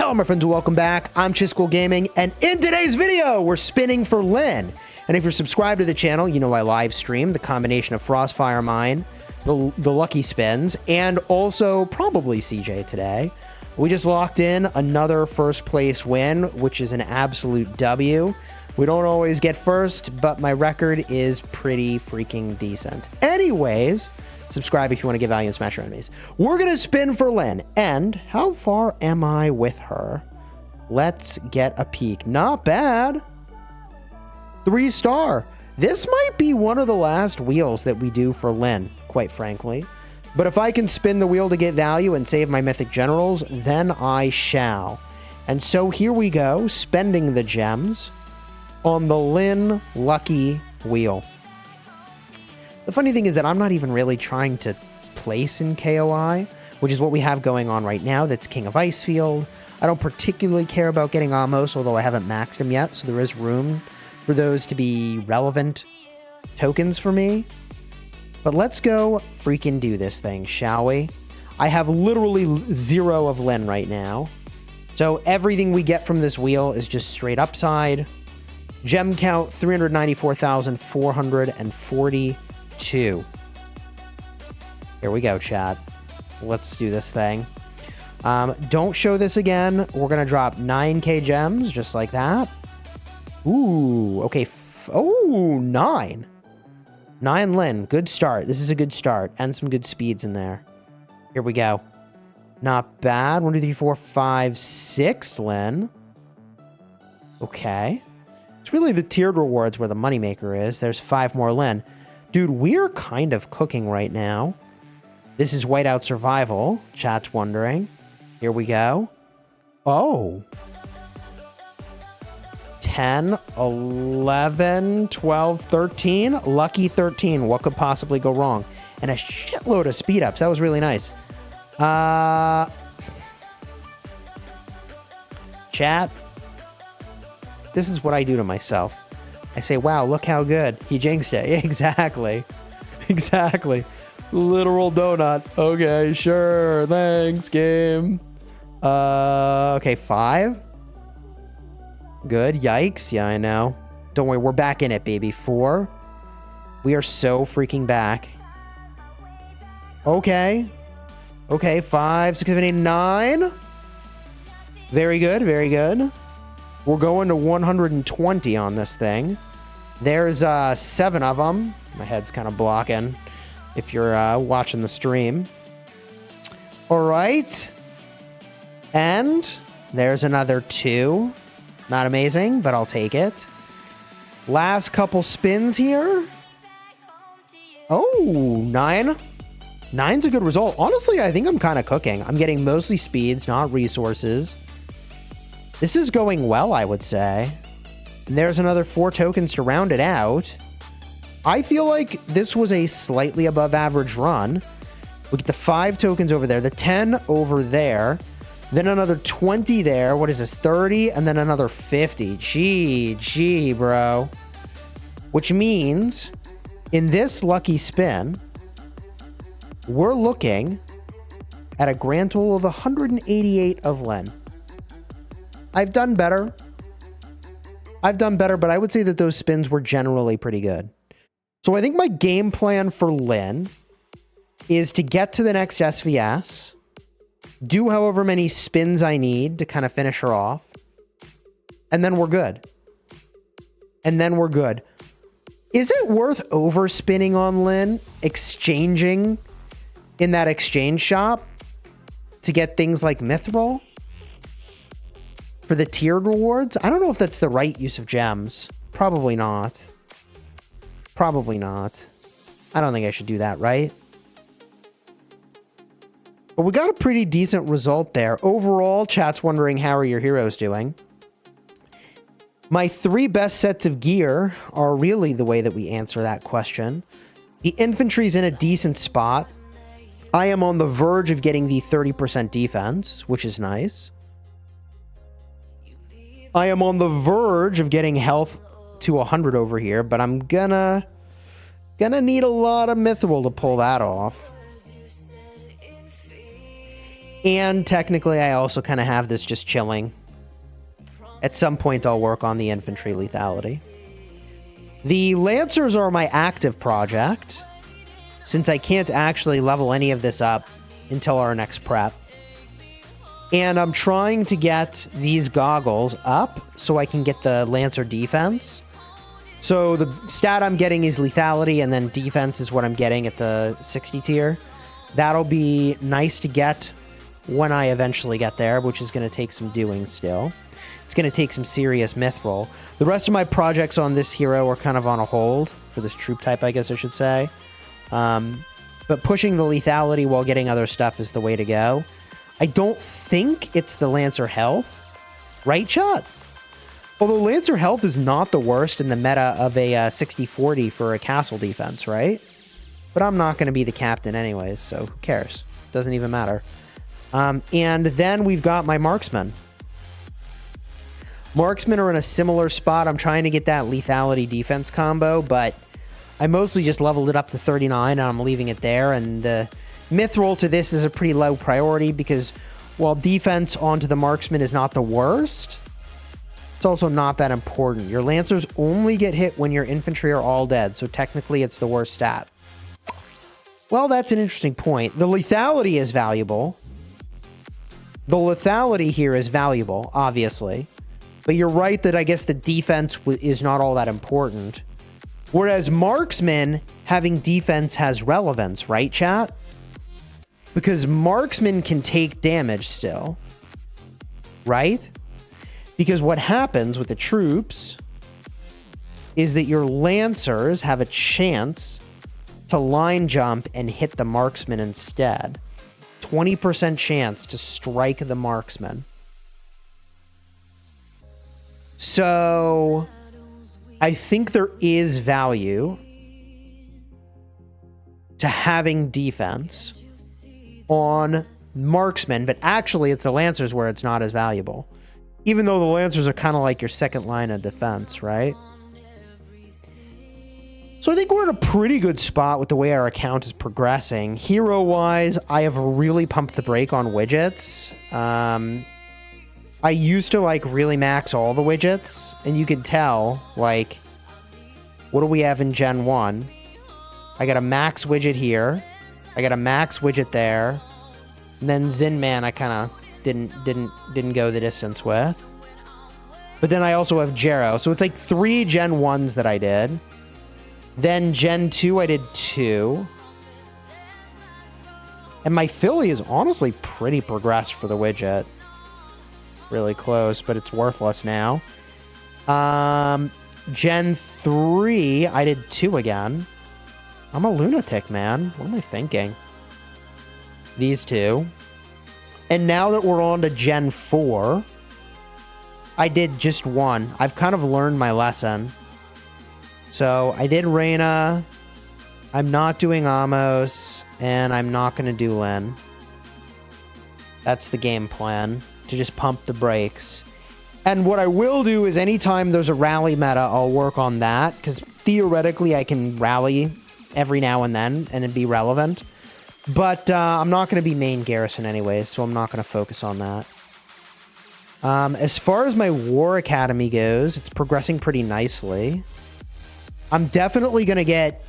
Hello my friends, welcome back. I'm Chiscool Gaming, and in today's video, we're spinning for Lynn. And if you're subscribed to the channel, you know I live stream the combination of Frostfire Mine, the Lucky Spins, and also probably CJ today. We just locked in another first place win, which is an absolute W. We don't always get first, but my record is pretty freaking decent. Anyways, subscribe if you want to get value and smash your enemies. We're going to spin for Lynn. And how far am I with her? Let's get a peek. Not bad. 3-star. This might be one of the last wheels that we do for Lynn, quite frankly. But if I can spin the wheel to get value and save my mythic generals, then I shall. And so here we go, spending the gems on the Lynn Lucky wheel. The funny thing is that I'm not even really trying to place in KOI, which is what we have going on right now. That's King of Icefield. I don't particularly care about getting Amos, although I haven't maxed him yet, so there is room for those to be relevant tokens for me. But let's go freaking do this thing, shall we? I have literally 0 of Lynn right now. So everything we get from this wheel is just straight upside. Gem count, 394,442. Here we go, chat. Let's do this thing. Don't show this again. We're going to drop 9k gems, just like that. Ooh, okay. Oh, 9. 9 Lynn. Good start. This is a good start. And some good speeds in there. Here we go. Not bad. 1, 2, 3, 4, 5, 6 Lynn. Okay. It's really the tiered rewards where the moneymaker is. There's 5 more Lynn. Dude, we're kind of cooking right now. This is Whiteout Survival. Chat's wondering. Here we go. Oh. 10, 11, 12, 13. Lucky 13. What could possibly go wrong? And a shitload of speed ups. That was really nice. Chat. This is what I do to myself. I say, wow, look how good. He jinxed it. Exactly. Exactly. Literal donut. Okay, sure. Thanks, game. Okay, 5. Good. Yikes. Yeah, I know. Don't worry. We're back in it, baby. 4. We are so freaking back. Okay. Okay, 5, 6, 7, 8, 9. Very good. Very good. We're going to 120 on this thing. There's 7 of them. My head's kind of blocking if you're watching the stream. All right. And there's another 2. Not amazing, but I'll take it. Last couple spins here. Oh, 9. 9's a good result. Honestly, I think I'm kind of cooking. I'm getting mostly speeds, not resources. This is going well, I would say. And there's another 4 tokens to round it out. I feel like this was a slightly above average run. We get the 5 tokens over there, the 10 over there, then another 20 there. What is this, 30? And then another 50. Gee, bro. Which means in this lucky spin, we're looking at a grand total of 188 of Lynn. I've done better, but I would say that those spins were generally pretty good. So I think my game plan for Lynn is to get to the next SVS, do however many spins I need to kind of finish her off, and then we're good. And then we're good. Is it worth overspinning on Lynn, exchanging in that exchange shop to get things like Mithril for the tiered rewards? I don't know if that's the right use of gems. Probably not. Probably not. I don't think I should do that, right? But we got a pretty decent result there. Overall, chat's wondering how are your heroes doing. My 3 best sets of gear are really the way that we answer that question. The infantry's in a decent spot. I am on the verge of getting the 30% defense, which is nice. I am on the verge of getting health to 100 over here, but I'm gonna need a lot of mithril to pull that off. And technically, I also kind of have this just chilling. At some point, I'll work on the infantry lethality. The Lancers are my active project, since I can't actually level any of this up until our next prep. And I'm trying to get these goggles up so I can get the Lancer defense. So the stat I'm getting is lethality, and then defense is what I'm getting at the 60 tier. That'll be nice to get when I eventually get there, which is going to take some doing still. It's going to take some serious mithril. The rest of my projects on this hero are kind of on a hold, for this troop type, I guess I should say. But pushing the lethality while getting other stuff is the way to go. I don't think it's the Lancer health, right, chat? Although Lancer health is not the worst in the meta of a 60-40 for a castle defense, right? But I'm not going to be the captain anyways, so who cares? Doesn't even matter. And then we've got my marksmen. Marksmen are in a similar spot. I'm trying to get that lethality defense combo, but I mostly just leveled it up to 39 and I'm leaving it there. And the mithril to this is a pretty low priority because while defense onto the marksman is not the worst, it's also not that important. Your lancers only get hit when your infantry are all dead, so technically it's the worst stat. Well, that's an interesting point. The lethality is valuable. The lethality here is valuable, obviously. But you're right that I guess the defense is not all that important. Whereas marksman having defense has relevance, right, chat? Because marksman can take damage still, right? Because what happens with the troops is that your lancers have a chance to line jump and hit the marksman instead. 20% chance to strike the marksman. So I think there is value to having defense on marksmen, but actually it's the lancers where it's not as valuable. Even though the lancers are kind of like your second line of defense, right? So I think we're in a pretty good spot with the way our account is progressing. Hero-wise, I have really pumped the brake on widgets. I used to like really max all the widgets, and you could tell, like, what do we have in Gen 1? I got a max widget here. I got a max widget there. And then Zinman I kind of didn't go the distance with. But then I also have Jero. So it's like 3 Gen 1s that I did. Then Gen 2 I did 2. And my Philly is honestly pretty progressed for the widget. Really close, but it's worthless now. Gen 3, I did 2 again. I'm a lunatic, man. What am I thinking? These 2. And now that we're on to Gen 4, I did just 1. I've kind of learned my lesson. So I did Reyna. I'm not doing Amos. And I'm not going to do Lynn. That's the game plan. To just pump the brakes. And what I will do is anytime there's a rally meta, I'll work on that. Because theoretically, I can rally every now and then and it'd be relevant. But I'm not going to be main Garrison anyways, so I'm not going to focus on that. As far as my War Academy goes, it's progressing pretty nicely. I'm definitely going to get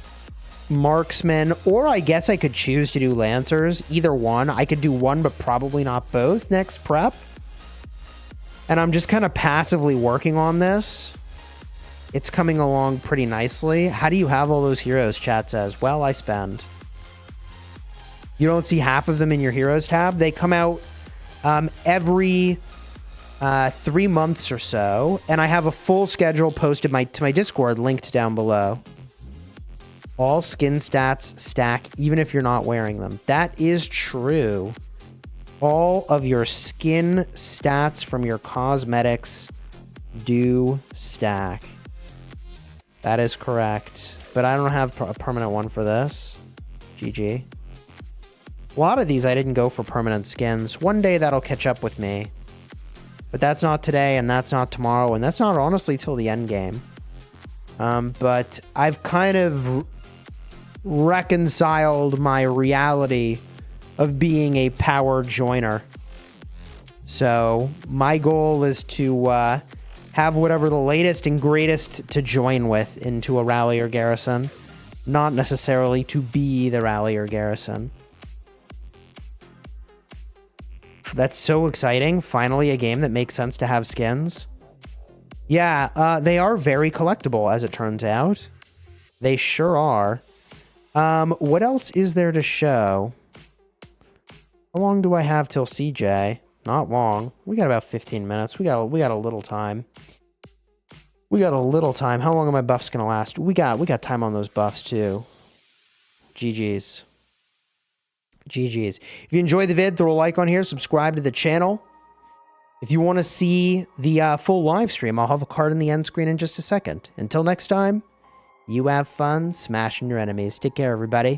Marksmen, or I guess I could choose to do Lancers. Either one. I could do one, but probably not both next prep. And I'm just kind of passively working on this. It's coming along pretty nicely. How do you have all those heroes, chat says? Well, I spend. You don't see half of them in your heroes tab. They come out every 3 months or so. And I have a full schedule posted to my Discord, linked down below. All skin stats stack, even if you're not wearing them. That is true. All of your skin stats from your cosmetics do stack. That is correct. But I don't have a permanent one for this. GG. A lot of these I didn't go for permanent skins. One day that'll catch up with me. But that's not today, and that's not tomorrow, and that's not honestly till the end game. But I've kind of reconciled my reality of being a power joiner. So my goal is to have whatever the latest and greatest to join with into a rally or garrison, not necessarily to be the rally or garrison. That's so exciting. Finally, a game that makes sense to have skins. Yeah, they are very collectible, as it turns out. They sure are. What else is there to show? How long do I have till CJ? Not long. We got about 15 minutes. We got a little time. We got a little time. How long are my buffs gonna last? We got time on those buffs too. GG's. GG's. If you enjoyed the vid, throw a like on here, subscribe to the channel. If you want to see the full live stream, I'll have a card in the end screen in just a second. Until next time, you have fun smashing your enemies. Take care, everybody.